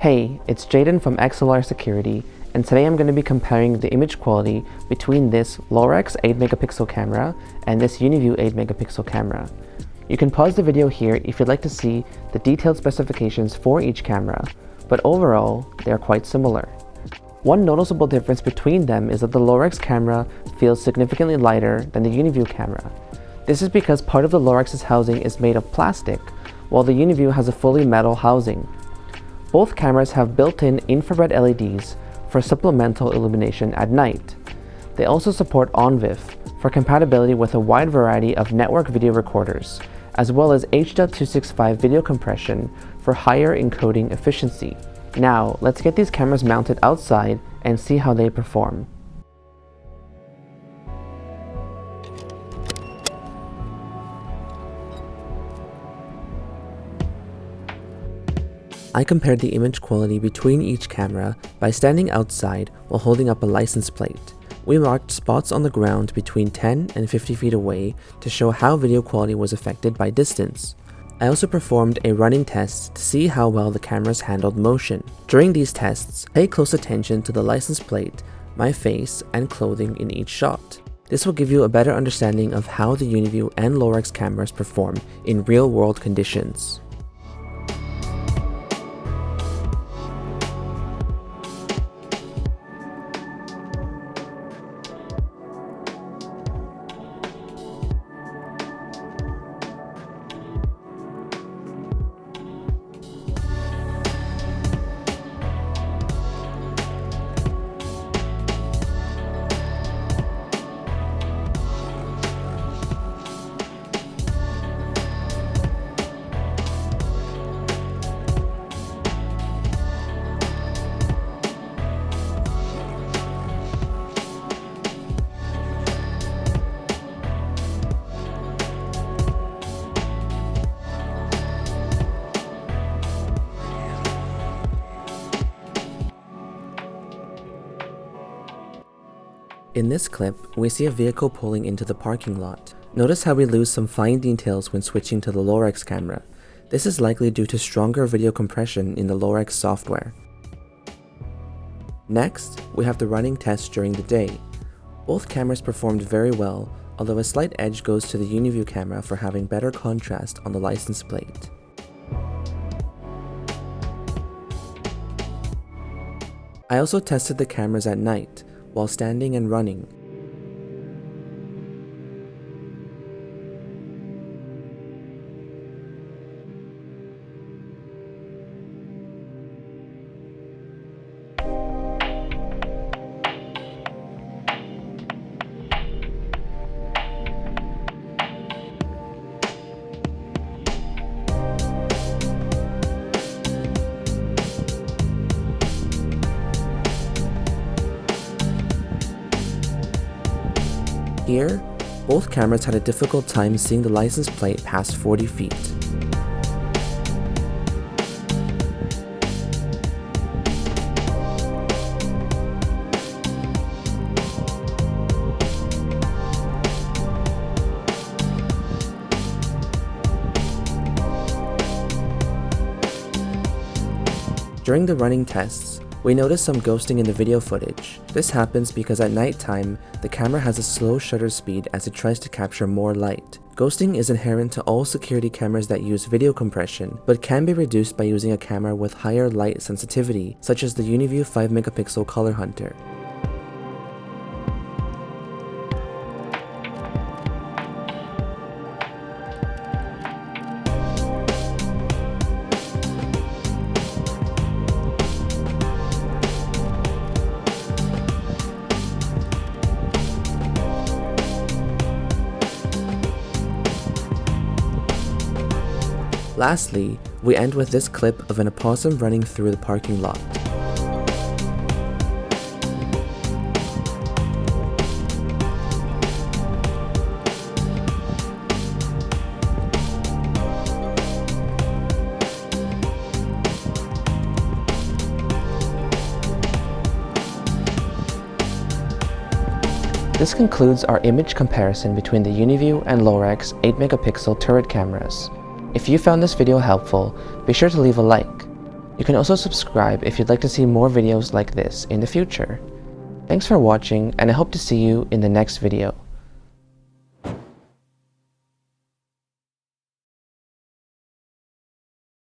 Hey, it's Jaden from XLR Security, and today I'm going to be comparing the image quality between this Lorex 8MP camera and this Uniview 8MP camera. You can pause the video here if you'd like to see the detailed specifications for each camera, but overall, they are quite similar. One noticeable difference between them is that the Lorex camera feels significantly lighter than the Uniview camera. This is because part of the Lorex's housing is made of plastic, while the Uniview has a fully metal housing. Both cameras have built-in infrared LEDs for supplemental illumination at night. They also support ONVIF for compatibility with a wide variety of network video recorders, as well as H.265 video compression for higher encoding efficiency. Now, let's get these cameras mounted outside and see how they perform. I compared the image quality between each camera by standing outside while holding up a license plate. We marked spots on the ground between 10 and 50 feet away to show how video quality was affected by distance. I also performed a running test to see how well the cameras handled motion. During these tests, pay close attention to the license plate, my face, and clothing in each shot. This will give you a better understanding of how the Uniview and Lorex cameras perform in real-world conditions. In this clip, we see a vehicle pulling into the parking lot. Notice how we lose some fine details when switching to the Lorex camera. This is likely due to stronger video compression in the Lorex software. Next, we have the running test during the day. Both cameras performed very well, although a slight edge goes to the Uniview camera for having better contrast on the license plate. I also tested the cameras at night, while standing and running. Here, both cameras had a difficult time seeing the license plate past 40 feet. During the running tests, we noticed some ghosting in the video footage. This happens because at nighttime, the camera has a slow shutter speed as it tries to capture more light. Ghosting is inherent to all security cameras that use video compression, but can be reduced by using a camera with higher light sensitivity, such as the Uniview 5MP Color Hunter. Lastly, we end with this clip of an opossum running through the parking lot. This concludes our image comparison between the Uniview and Lorex 8MP turret cameras. If you found this video helpful, be sure to leave a like. You can also subscribe if you'd like to see more videos like this in the future. Thanks for watching, and I hope to see you in the next video.